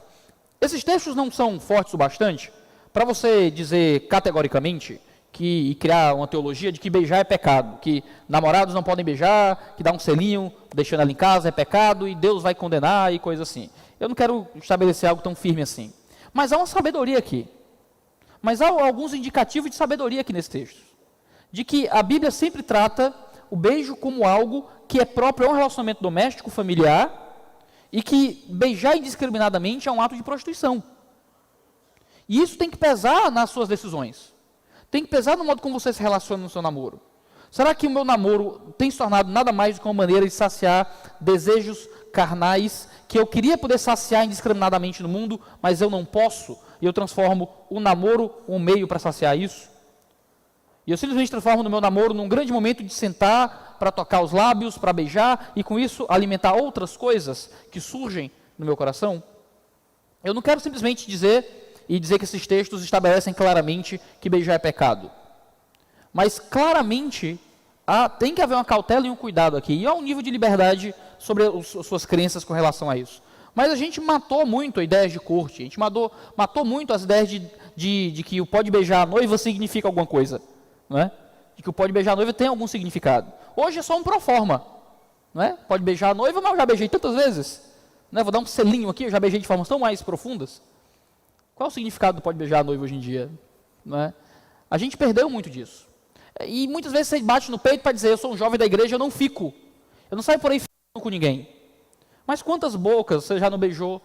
Esses textos não são fortes o bastante para você dizer categoricamente e criar uma teologia de que beijar é pecado, que namorados não podem beijar, que dar um selinho deixando ela em casa é pecado e Deus vai condenar e coisa assim. Eu não quero estabelecer algo tão firme assim. Mas há uma sabedoria aqui. Mas há alguns indicativos de sabedoria aqui nesse texto. De que a Bíblia sempre trata o beijo como algo que é próprio a um relacionamento doméstico, familiar, e que beijar indiscriminadamente é um ato de prostituição. E isso tem que pesar nas suas decisões. Tem que pesar no modo como você se relaciona no seu namoro. Será que o meu namoro tem se tornado nada mais do que uma maneira de saciar desejos carnais que eu queria poder saciar indiscriminadamente no mundo, mas eu não posso, e eu transformo o namoro um meio para saciar isso? E eu simplesmente transformo no meu namoro num grande momento de sentar para tocar os lábios, para beijar, e com isso alimentar outras coisas que surgem no meu coração? Eu não quero simplesmente dizer que esses textos estabelecem claramente que beijar é pecado. Mas claramente tem que haver uma cautela e um cuidado aqui. E há um nível de liberdade sobre as suas crenças com relação a isso. Mas a gente matou muito a ideia de corte. A gente matou muito as ideias de que o pode beijar a noiva significa alguma coisa. Não é? De que o pode beijar a noiva tem algum significado. Hoje é só um proforma. Não é? Pode beijar a noiva, mas eu já beijei tantas vezes. Não é? Vou dar um selinho aqui, eu já beijei de formas tão mais profundas. Qual é o significado do pode beijar a noiva hoje em dia? Não é? A gente perdeu muito disso. E muitas vezes você bate no peito para dizer, eu sou um jovem da igreja, eu não fico. Eu não saio por aí ficando com ninguém. Mas quantas bocas você já não beijou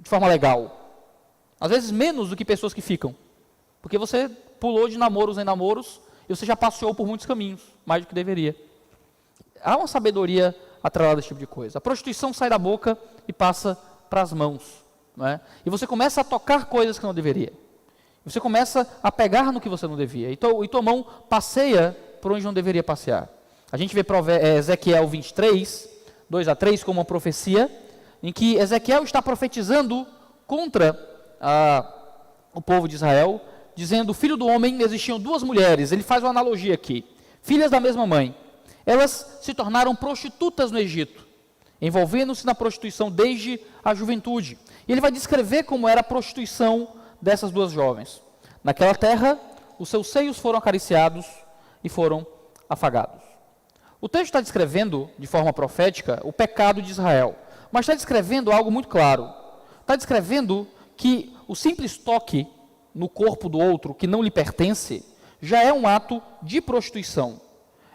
de forma legal? Às vezes menos do que pessoas que ficam. Porque você pulou de namoros em namoros e você já passeou por muitos caminhos, mais do que deveria. Há uma sabedoria atrelada a esse tipo de coisa. A prostituição sai da boca e passa para as mãos. Não é? E você começa a tocar coisas que não deveria. Você começa a pegar no que você não devia. E tua mão passeia por onde não deveria passear. A gente vê Ezequiel 23, 2-3, como uma profecia, em que Ezequiel está profetizando contra o povo de Israel, dizendo, filho do homem, existiam duas mulheres. Ele faz uma analogia aqui. Filhas da mesma mãe. Elas se tornaram prostitutas no Egito, envolvendo-se na prostituição desde a juventude. E ele vai descrever como era a prostituição dessas duas jovens. Naquela terra, os seus seios foram acariciados e foram afagados. O texto está descrevendo, de forma profética, o pecado de Israel. Mas está descrevendo algo muito claro. Está descrevendo que o simples toque no corpo do outro, que não lhe pertence, já é um ato de prostituição.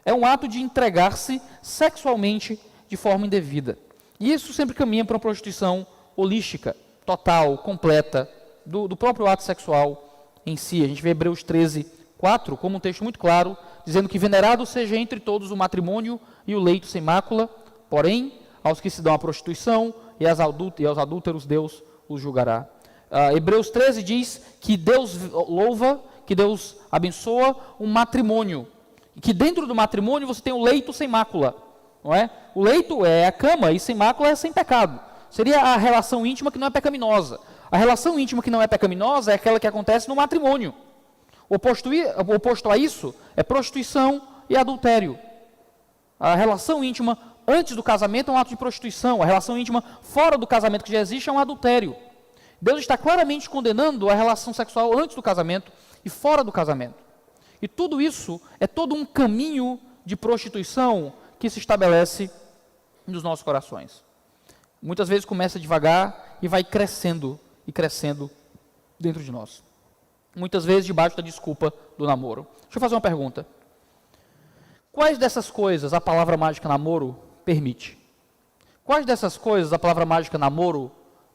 É um ato de entregar-se sexualmente de forma indevida. E isso sempre caminha para uma prostituição holística, total, completa, do próprio ato sexual em si. A gente vê Hebreus 13:4 como um texto muito claro, dizendo que venerado seja entre todos o matrimônio e o leito sem mácula, porém, aos que se dão à prostituição e aos adúlteros Deus os julgará. Hebreus 13 diz que Deus louva, que Deus abençoa um matrimônio, e que dentro do matrimônio você tem o leito sem mácula. Não é? O leito é a cama e sem mácula é sem pecado. Seria a relação íntima que não é pecaminosa. A relação íntima que não é pecaminosa é aquela que acontece no matrimônio. O oposto a isso é prostituição e adultério. A relação íntima antes do casamento é um ato de prostituição. A relação íntima fora do casamento que já existe é um adultério. Deus está claramente condenando a relação sexual antes do casamento e fora do casamento. E tudo isso é todo um caminho de prostituição que se estabelece nos nossos corações. Muitas vezes começa devagar e vai crescendo e crescendo dentro de nós. Muitas vezes debaixo da desculpa do namoro. Deixa eu fazer uma pergunta. Quais dessas coisas a palavra mágica namoro permite? Quais dessas coisas a palavra mágica namoro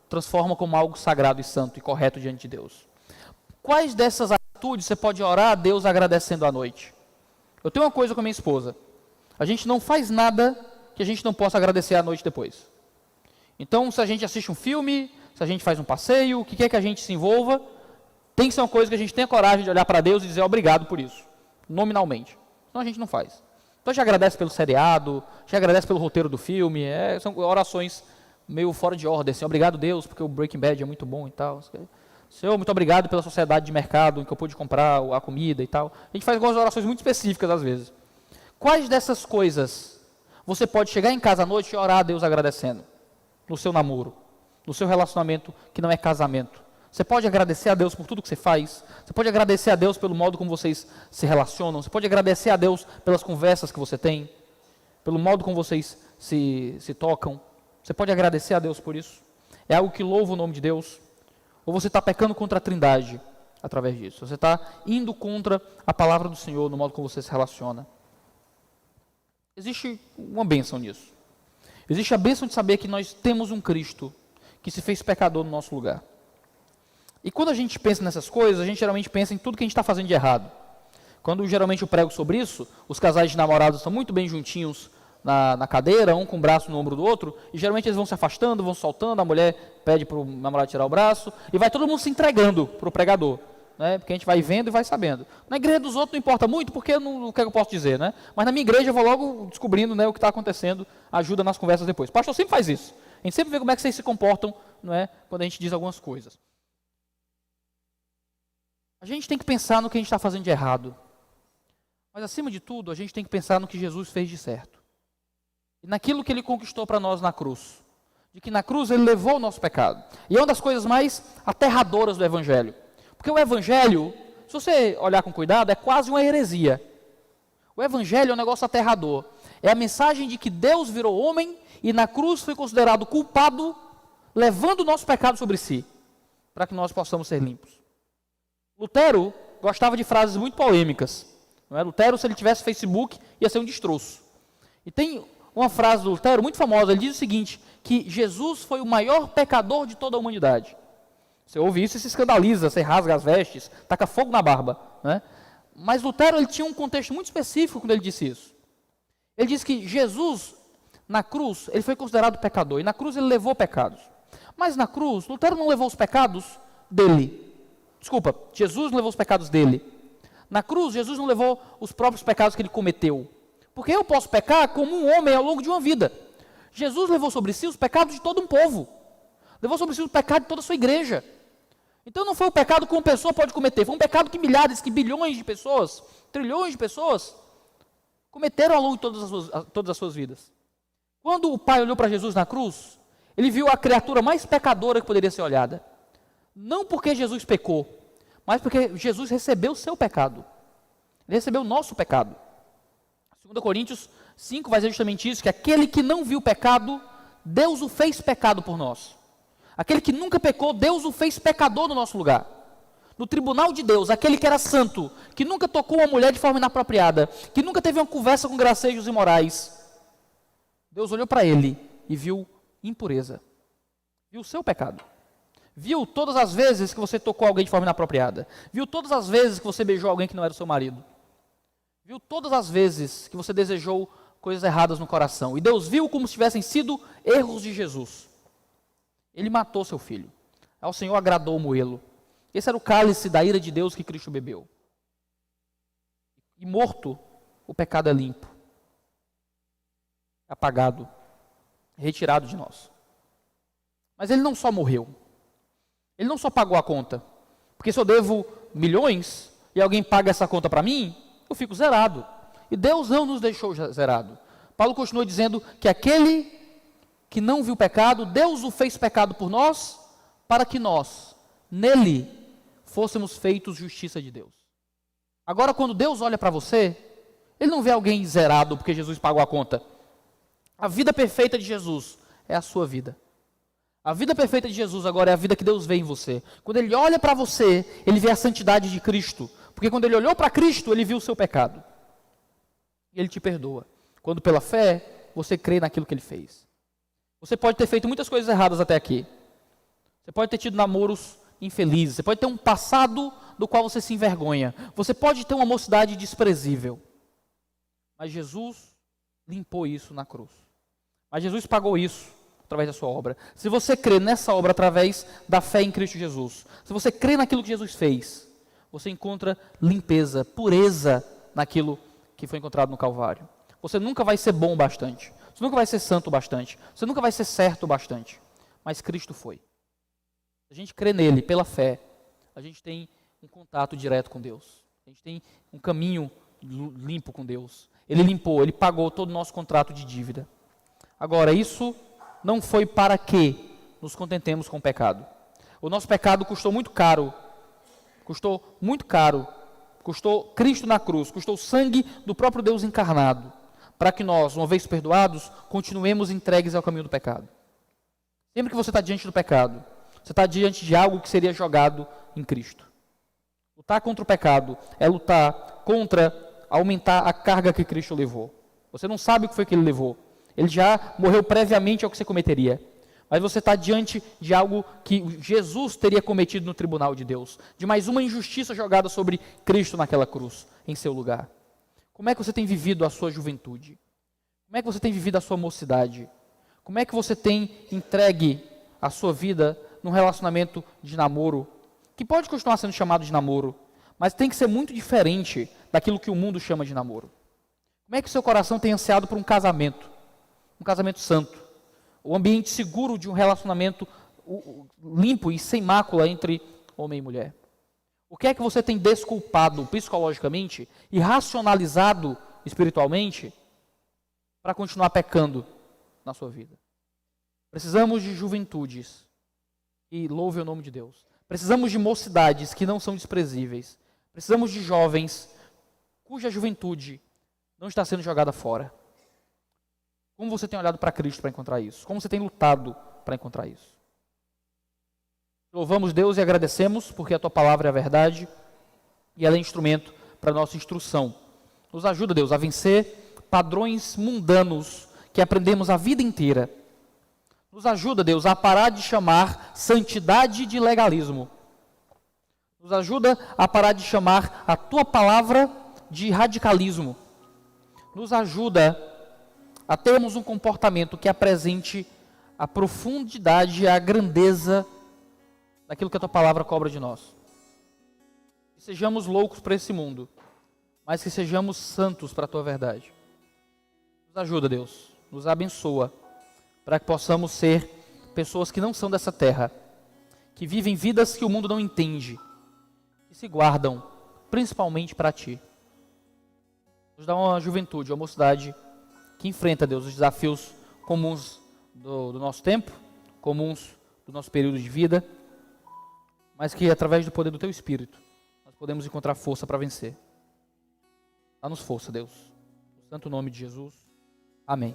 transforma como algo sagrado e santo e correto diante de Deus? Quais dessas atitudes você pode orar a Deus agradecendo à noite? Eu tenho uma coisa com a minha esposa. A gente não faz nada que a gente não possa agradecer à noite depois. Então, se a gente assiste um filme, se a gente faz um passeio, o que quer que a gente se envolva, tem que ser uma coisa que a gente tenha coragem de olhar para Deus e dizer obrigado por isso, nominalmente. Senão a gente não faz. Então, já agradece pelo seriado, já agradece pelo roteiro do filme, são orações meio fora de ordem, assim, obrigado Deus, porque o Breaking Bad é muito bom e tal. Senhor, muito obrigado pela sociedade de mercado em que eu pude comprar a comida e tal. A gente faz algumas orações muito específicas às vezes. Quais dessas coisas você pode chegar em casa à noite e orar a Deus agradecendo? No seu namoro, no seu relacionamento que não é casamento. Você pode agradecer a Deus por tudo que você faz. Você pode agradecer a Deus pelo modo como vocês se relacionam. Você pode agradecer a Deus pelas conversas que você tem, pelo modo como vocês se tocam. Você pode agradecer a Deus por isso. É algo que louva o nome de Deus. Ou você está pecando contra a Trindade através disso. Você está indo contra a palavra do Senhor no modo como você se relaciona. Existe uma bênção nisso. Existe a bênção de saber que nós temos um Cristo que se fez pecador no nosso lugar. E quando a gente pensa nessas coisas, a gente geralmente pensa em tudo que a gente está fazendo de errado. Quando geralmente eu prego sobre isso, os casais de namorados estão muito bem juntinhos na cadeira, um com o braço no ombro do outro, e geralmente eles vão se afastando, vão soltando, a mulher pede para o namorado tirar o braço, e vai todo mundo se entregando para o pregador, né? Porque a gente vai vendo e vai sabendo. Na igreja dos outros não importa muito, porque o que eu posso dizer, né? Mas na minha igreja eu vou logo descobrindo, né, o que está acontecendo, ajuda nas conversas depois. O pastor sempre faz isso. A gente sempre vê como é que vocês se comportam, não é, quando a gente diz algumas coisas. A gente tem que pensar no que a gente está fazendo de errado. Mas, acima de tudo, a gente tem que pensar no que Jesus fez de certo. E naquilo que Ele conquistou para nós na cruz. De que na cruz Ele levou o nosso pecado. E é uma das coisas mais aterradoras do Evangelho. Porque o Evangelho, se você olhar com cuidado, é quase uma heresia. O Evangelho é um negócio aterrador. É a mensagem de que Deus virou homem e na cruz foi considerado culpado, levando o nosso pecado sobre si, para que nós possamos ser limpos. Lutero gostava de frases muito polêmicas. Não é? Lutero, se ele tivesse Facebook, ia ser um destroço. E tem uma frase do Lutero muito famosa, ele diz o seguinte, que Jesus foi o maior pecador de toda a humanidade. Você ouve isso e se escandaliza, você rasga as vestes, taca fogo na barba. Né? Mas Lutero ele tinha um contexto muito específico quando ele disse isso. Ele disse que Jesus, na cruz, ele foi considerado pecador, e na cruz ele levou pecados. Mas na cruz, Lutero não levou os pecados dele. Desculpa, Jesus não levou os pecados dele. Na cruz, Jesus não levou os próprios pecados que ele cometeu. Porque eu posso pecar como um homem ao longo de uma vida. Jesus levou sobre si os pecados de todo um povo. Levou sobre si o pecado de toda a sua igreja. Então não foi o pecado que uma pessoa pode cometer. Foi um pecado que milhares, que bilhões de pessoas, trilhões de pessoas, cometeram ao longo de todas as suas vidas. Quando o Pai olhou para Jesus na cruz, ele viu a criatura mais pecadora que poderia ser olhada. Não porque Jesus pecou, mas porque Jesus recebeu o seu pecado. Ele recebeu o nosso pecado. 2 Coríntios 5 vai dizer justamente isso, que aquele que não viu pecado, Deus o fez pecado por nós. Aquele que nunca pecou, Deus o fez pecador no nosso lugar. No tribunal de Deus, aquele que era santo, que nunca tocou uma mulher de forma inapropriada, que nunca teve uma conversa com gracejos imorais, Deus olhou para ele e viu impureza. Viu o seu pecado. Viu todas as vezes que você tocou alguém de forma inapropriada. Viu todas as vezes que você beijou alguém que não era o seu marido. Viu todas as vezes que você desejou coisas erradas no coração. E Deus viu como se tivessem sido erros de Jesus. Ele matou seu filho. Ao Senhor agradou moê-lo. Esse era o cálice da ira de Deus que Cristo bebeu. E morto, o pecado é limpo. Apagado. Retirado de nós. Mas ele não só morreu. Ele não só pagou a conta. Porque se eu devo milhões e alguém paga essa conta para mim, eu fico zerado. E Deus não nos deixou zerado. Paulo continua dizendo que aquele que não viu pecado, Deus o fez pecado por nós, para que nós, nele, fôssemos feitos justiça de Deus. Agora, quando Deus olha para você, Ele não vê alguém zerado porque Jesus pagou a conta. A vida perfeita de Jesus é a sua vida. A vida perfeita de Jesus agora é a vida que Deus vê em você. Quando Ele olha para você, Ele vê a santidade de Cristo. Porque quando Ele olhou para Cristo, Ele viu o seu pecado. E Ele te perdoa. Quando pela fé, você crê naquilo que Ele fez. Você pode ter feito muitas coisas erradas até aqui. Você pode ter tido namoros infelizes. Você pode ter um passado do qual você se envergonha. Você pode ter uma mocidade desprezível. Mas Jesus limpou isso na cruz. Mas Jesus pagou isso através da sua obra. Se você crê nessa obra através da fé em Cristo Jesus, se você crê naquilo que Jesus fez, você encontra limpeza, pureza naquilo que foi encontrado no Calvário. Você nunca vai ser bom o bastante. Você nunca vai ser santo o bastante. Você nunca vai ser certo o bastante. Mas Cristo foi. A gente crê nele pela fé. A gente tem um contato direto com Deus. A gente tem um caminho limpo com Deus. Ele limpou, ele pagou todo o nosso contrato de dívida. Agora, isso não foi para que nos contentemos com o pecado. O nosso pecado custou muito caro. Custou muito caro. Custou Cristo na cruz. Custou o sangue do próprio Deus encarnado. Para que nós, uma vez perdoados, continuemos entregues ao caminho do pecado. Sempre que você está diante do pecado, você está diante de algo que seria jogado em Cristo. Lutar contra o pecado é lutar contra aumentar a carga que Cristo levou. Você não sabe o que foi que ele levou. Ele já morreu previamente ao que você cometeria. Mas você está diante de algo que Jesus teria cometido no tribunal de Deus. De mais uma injustiça jogada sobre Cristo naquela cruz, em seu lugar. Como é que você tem vivido a sua juventude? Como é que você tem vivido a sua mocidade? Como é que você tem entregue a sua vida num relacionamento de namoro, que pode continuar sendo chamado de namoro, mas tem que ser muito diferente daquilo que o mundo chama de namoro? Como é que o seu coração tem ansiado por um casamento santo, o ambiente seguro de um relacionamento limpo e sem mácula entre homem e mulher? O que é que você tem desculpado psicologicamente e racionalizado espiritualmente para continuar pecando na sua vida? Precisamos de juventudes que louvem o nome de Deus. Precisamos de mocidades que não são desprezíveis. Precisamos de jovens cuja juventude não está sendo jogada fora. Como você tem olhado para Cristo para encontrar isso? Como você tem lutado para encontrar isso? Louvamos Deus e agradecemos porque a Tua palavra é a verdade e ela é instrumento para a nossa instrução. Nos ajuda, Deus, a vencer padrões mundanos que aprendemos a vida inteira. Nos ajuda, Deus, a parar de chamar santidade de legalismo. Nos ajuda a parar de chamar a Tua palavra de radicalismo. Nos ajuda a termos um comportamento que apresente a profundidade e a grandeza daquilo que a Tua palavra cobra de nós. Que sejamos loucos para esse mundo, mas que sejamos santos para a Tua verdade. Nos ajuda, Deus, nos abençoa, para que possamos ser pessoas que não são dessa terra, que vivem vidas que o mundo não entende, que se guardam principalmente para Ti. Nos dá uma juventude, uma mocidade que enfrenta, Deus, os desafios comuns do nosso tempo, comuns do nosso período de vida, mas que através do poder do Teu Espírito nós podemos encontrar força para vencer. Dá-nos força, Deus. No santo nome de Jesus. Amém.